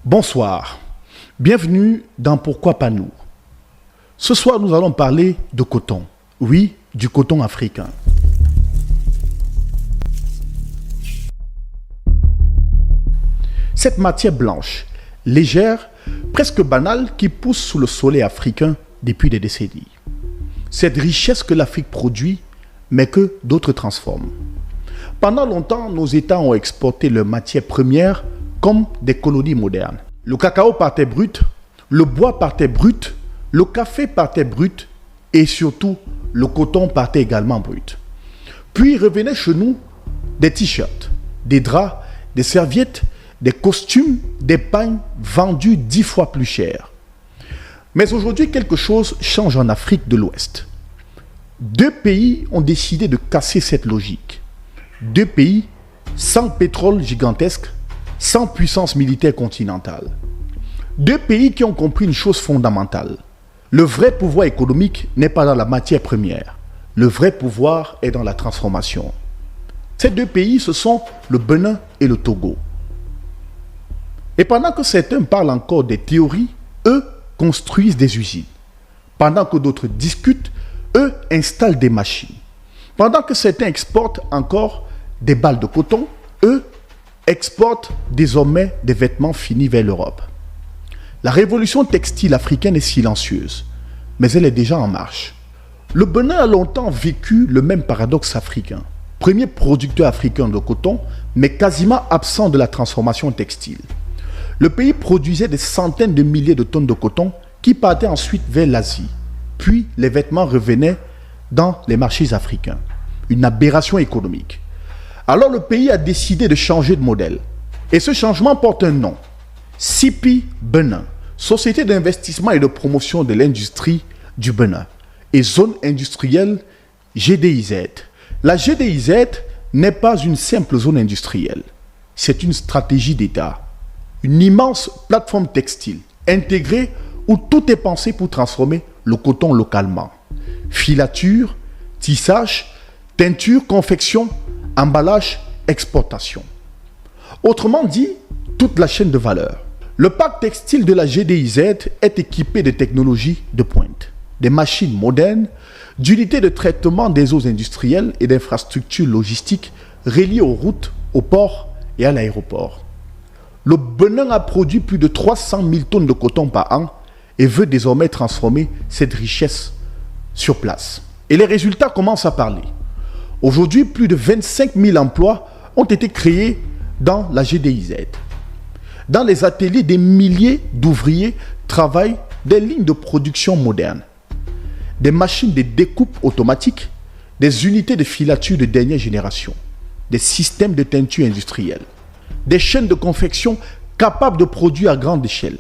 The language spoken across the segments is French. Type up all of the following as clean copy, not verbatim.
Bonsoir, bienvenue dans Pourquoi pas nous. Ce soir, nous allons parler de coton. Oui, du coton africain. Cette matière blanche, légère, presque banale, qui pousse sous le soleil africain depuis des décennies. Cette richesse que l'Afrique produit, mais que d'autres transforment. Pendant longtemps, nos États ont exporté leurs matières premières comme des colonies modernes. Le cacao partait brut, le bois partait brut, le café partait brut et surtout, le coton partait également brut. Puis revenaient chez nous des t-shirts, des draps, des serviettes, des costumes, des pagnes vendus 10 fois plus cher. Mais aujourd'hui, quelque chose change en Afrique de l'Ouest. Deux pays ont décidé de casser cette logique. Deux pays sans pétrole gigantesque, sans puissance militaire continentale. Deux pays qui ont compris une chose fondamentale. Le vrai pouvoir économique n'est pas dans la matière première. Le vrai pouvoir est dans la transformation. Ces deux pays, ce sont le Bénin et le Togo. Et pendant que certains parlent encore des théories, eux construisent des usines. Pendant que d'autres discutent, eux installent des machines. Pendant que certains exportent encore des balles de coton, eux exportent désormais des vêtements finis vers l'Europe. La révolution textile africaine est silencieuse, mais elle est déjà en marche. Le Bénin a longtemps vécu le même paradoxe africain. Premier producteur africain de coton, mais quasiment absent de la transformation textile. Le pays produisait des centaines de milliers de tonnes de coton qui partaient ensuite vers l'Asie. Puis les vêtements revenaient dans les marchés africains. Une aberration économique. Alors le pays a décidé de changer de modèle. Et ce changement porte un nom. CIPI Bénin, Société d'investissement et de promotion de l'industrie du Bénin. Et zone industrielle GDIZ. La GDIZ n'est pas une simple zone industrielle. C'est une stratégie d'État. Une immense plateforme textile intégrée où tout est pensé pour transformer le coton localement. Filature, tissage, teinture, confection, emballage, exportation. Autrement dit, toute la chaîne de valeur. Le parc textile de la GDIZ est équipé de technologies de pointe, des machines modernes, d'unités de traitement des eaux industrielles et d'infrastructures logistiques reliées aux routes, aux ports et à l'aéroport. Le Bénin a produit plus de 300 000 tonnes de coton par an et veut désormais transformer cette richesse sur place. Et les résultats commencent à parler. Aujourd'hui, plus de 25 000 emplois ont été créés dans la GDIZ. Dans les ateliers, des milliers d'ouvriers travaillent des lignes de production modernes, des machines de découpe automatiques, des unités de filature de dernière génération, des systèmes de teinture industrielle, des chaînes de confection capables de produire à grande échelle.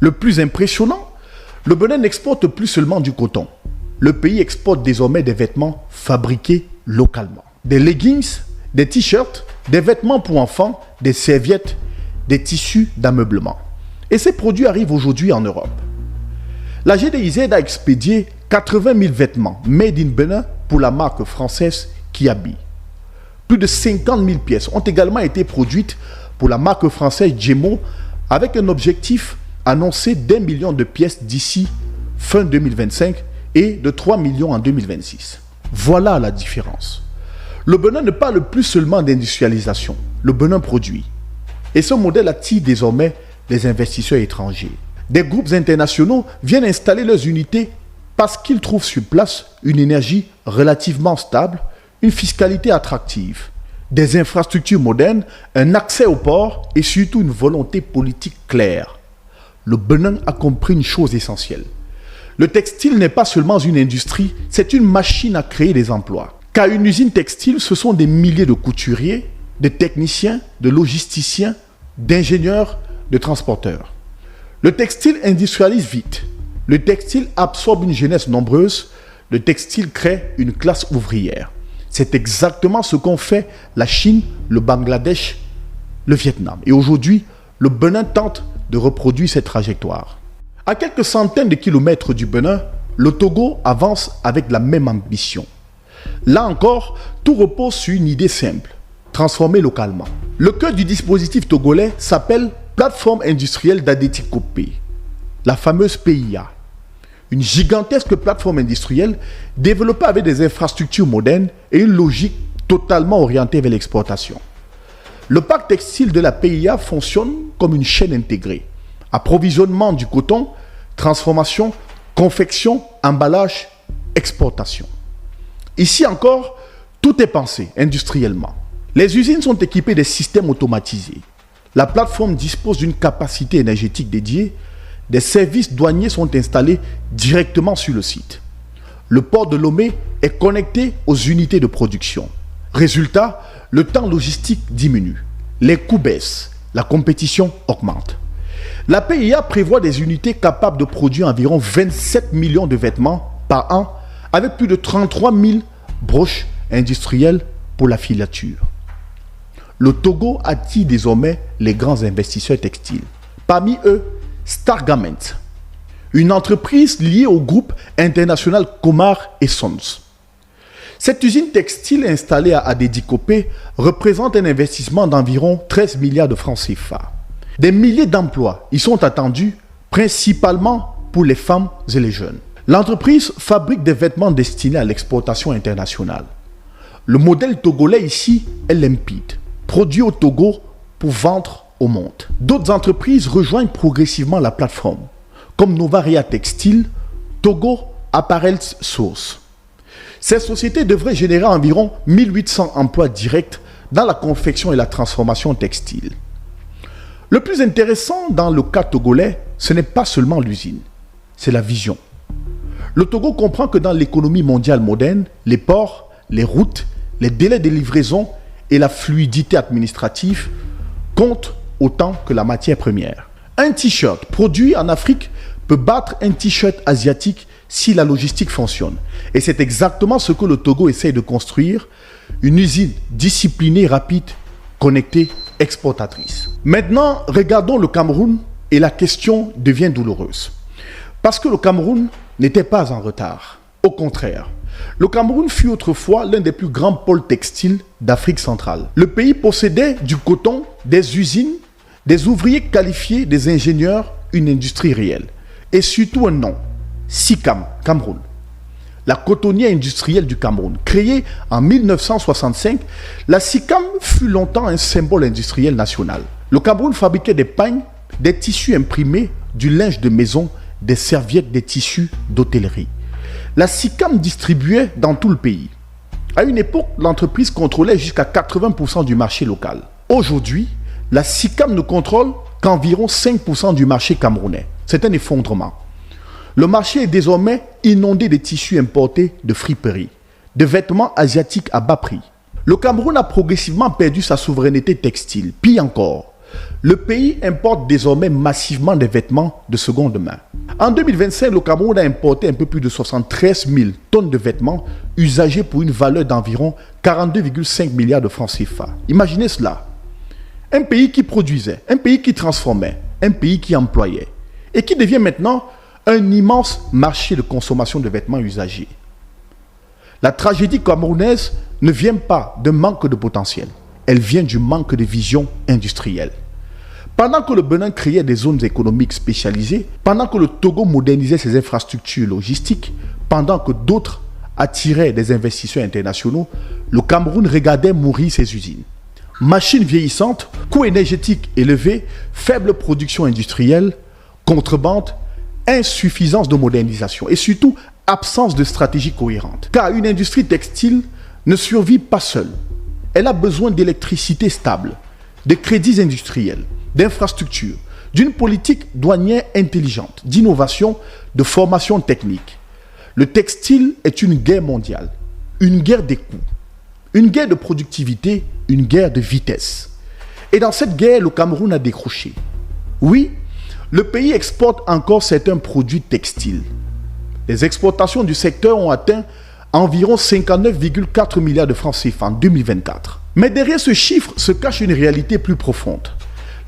Le plus impressionnant, le Bénin n'exporte plus seulement du coton. Le pays exporte désormais des vêtements fabriqués localement. Des leggings, des t-shirts, des vêtements pour enfants, des serviettes, des tissus d'ameublement. Et ces produits arrivent aujourd'hui en Europe. La GDIZ a expédié 80 000 vêtements made in Bénin pour la marque française Kiabi. Plus de 50 000 pièces ont également été produites pour la marque française Jemo avec un objectif annoncé d'1 million de pièces d'ici fin 2025 et de 3 millions en 2026. Voilà la différence. Le Bénin ne parle plus seulement d'industrialisation. Le Bénin produit. Et ce modèle attire désormais les investisseurs étrangers. Des groupes internationaux viennent installer leurs unités parce qu'ils trouvent sur place une énergie relativement stable, une fiscalité attractive, des infrastructures modernes, un accès au port et surtout une volonté politique claire. Le Bénin a compris une chose essentielle. Le textile n'est pas seulement une industrie, c'est une machine à créer des emplois. Car une usine textile, ce sont des milliers de couturiers, de techniciens, de logisticiens, d'ingénieurs, de transporteurs. Le textile industrialise vite. Le textile absorbe une jeunesse nombreuse. Le textile crée une classe ouvrière. C'est exactement ce qu'ont fait la Chine, le Bangladesh, le Vietnam. Et aujourd'hui, le Bénin tente de reproduire cette trajectoire. À quelques centaines de kilomètres du Bénin, le Togo avance avec la même ambition. Là encore, tout repose sur une idée simple, transformer localement. Le cœur du dispositif togolais s'appelle plateforme industrielle d'Adeti Copé, la fameuse PIA. Une gigantesque plateforme industrielle développée avec des infrastructures modernes et une logique totalement orientée vers l'exportation. Le parc textile de la PIA fonctionne comme une chaîne intégrée. Approvisionnement du coton, transformation, confection, emballage, exportation. Ici encore, tout est pensé industriellement. Les usines sont équipées de systèmes automatisés. La plateforme dispose d'une capacité énergétique dédiée. Des services douaniers sont installés directement sur le site. Le port de Lomé est connecté aux unités de production. Résultat, le temps logistique diminue. Les coûts baissent. La compétition augmente. La PIA prévoit des unités capables de produire environ 27 millions de vêtements par an avec plus de 33 000 broches industrielles pour la filature. Le Togo attire désormais les grands investisseurs textiles. Parmi eux, Star Garment, une entreprise liée au groupe international Comar et Sons. Cette usine textile installée à Adeti Copé représente un investissement d'environ 13 milliards de francs CFA. Des milliers d'emplois y sont attendus, principalement pour les femmes et les jeunes. L'entreprise fabrique des vêtements destinés à l'exportation internationale. Le modèle togolais ici est limpide, produit au Togo pour vendre au monde. D'autres entreprises rejoignent progressivement la plateforme, comme Novaria Textile, Togo Apparel Source. Ces sociétés devraient générer environ 1800 emplois directs dans la confection et la transformation textile. Le plus intéressant dans le cas togolais, ce n'est pas seulement l'usine, c'est la vision. Le Togo comprend que dans l'économie mondiale moderne, les ports, les routes, les délais de livraison et la fluidité administrative comptent autant que la matière première. Un t-shirt produit en Afrique peut battre un t-shirt asiatique si la logistique fonctionne. Et c'est exactement ce que le Togo essaie de construire, une usine disciplinée, rapide, connectée, exportatrice. Maintenant, regardons le Cameroun et la question devient douloureuse. Parce que le Cameroun n'était pas en retard. Au contraire, le Cameroun fut autrefois l'un des plus grands pôles textiles d'Afrique centrale. Le pays possédait du coton, des usines, des ouvriers qualifiés, des ingénieurs, une industrie réelle. Et surtout un nom, SICAM, Cameroun. La cotonnière industrielle du Cameroun. Créée en 1965, la SICAM fut longtemps un symbole industriel national. Le Cameroun fabriquait des pagnes, des tissus imprimés, du linge de maison, des serviettes, des tissus d'hôtellerie. La SICAM distribuait dans tout le pays. À une époque, l'entreprise contrôlait jusqu'à 80% du marché local. Aujourd'hui, la SICAM ne contrôle qu'environ 5% du marché camerounais. C'est un effondrement. Le marché est désormais inondé de tissus importés de friperies, de vêtements asiatiques à bas prix. Le Cameroun a progressivement perdu sa souveraineté textile. Pire encore, le pays importe désormais massivement des vêtements de seconde main. En 2025, le Cameroun a importé un peu plus de 73 000 tonnes de vêtements usagés pour une valeur d'environ 42,5 milliards de francs CFA. Imaginez cela. Un pays qui produisait, un pays qui transformait, un pays qui employait et qui devient maintenant un immense marché de consommation de vêtements usagés. La tragédie camerounaise ne vient pas d'un manque de potentiel, elle vient du manque de vision industrielle. Pendant que le Bénin créait des zones économiques spécialisées, pendant que le Togo modernisait ses infrastructures logistiques, pendant que d'autres attiraient des investisseurs internationaux, le Cameroun regardait mourir ses usines. Machines vieillissantes, coûts énergétiques élevés, faible production industrielle, contrebande, insuffisance de modernisation et surtout absence de stratégie cohérente. Car une industrie textile ne survit pas seule. Elle a besoin d'électricité stable, de crédits industriels, d'infrastructures, d'une politique douanière intelligente, d'innovation, de formation technique. Le textile est une guerre mondiale, une guerre des coûts, une guerre de productivité, une guerre de vitesse. Et dans cette guerre, le Cameroun a décroché. Oui, le pays exporte encore certains produits textiles. Les exportations du secteur ont atteint environ 59,4 milliards de francs CFA en 2024. Mais derrière ce chiffre se cache une réalité plus profonde.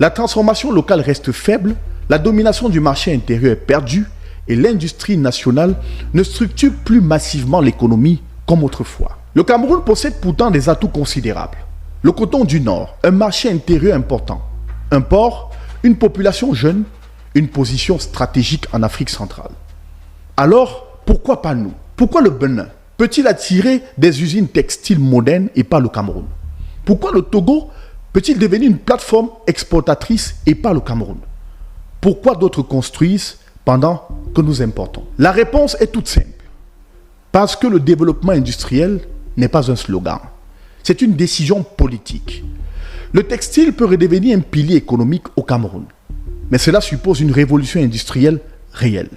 La transformation locale reste faible, la domination du marché intérieur est perdue et l'industrie nationale ne structure plus massivement l'économie comme autrefois. Le Cameroun possède pourtant des atouts considérables. Le coton du Nord, un marché intérieur important, un port, Une population jeune, une position stratégique en Afrique centrale. Alors, pourquoi pas nous? Pourquoi le Bénin peut-il attirer des usines textiles modernes et pas le Cameroun? Pourquoi le Togo peut-il devenir une plateforme exportatrice et pas le Cameroun? Pourquoi d'autres construisent pendant que nous importons? La réponse est toute simple. Parce que le développement industriel n'est pas un slogan. C'est une décision politique. Le textile peut redevenir un pilier économique au Cameroun. Mais cela suppose une révolution industrielle réelle.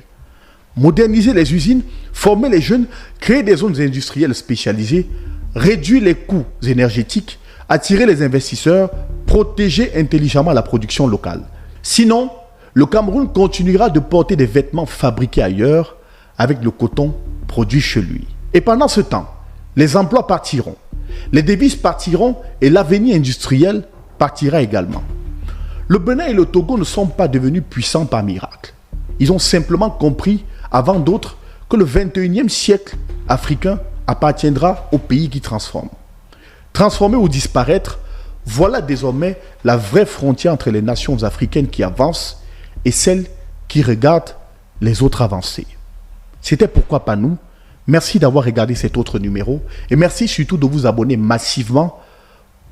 Moderniser les usines, former les jeunes, créer des zones industrielles spécialisées, réduire les coûts énergétiques, attirer les investisseurs, protéger intelligemment la production locale. Sinon, le Cameroun continuera de porter des vêtements fabriqués ailleurs avec le coton produit chez lui. Et pendant ce temps, les emplois partiront, les devises partiront et l'avenir industriel partira également. Le Bénin et le Togo ne sont pas devenus puissants par miracle. Ils ont simplement compris, avant d'autres, que le 21e siècle africain appartiendra aux pays qui transforment. Transformer ou disparaître, voilà désormais la vraie frontière entre les nations africaines qui avancent et celles qui regardent les autres avancer. C'était Pourquoi pas nous. Merci d'avoir regardé cet autre numéro et merci surtout de vous abonner massivement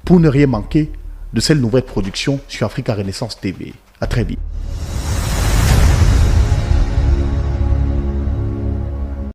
pour ne rien manquer de cette nouvelle production sur Africa Renaissance TV. À très vite.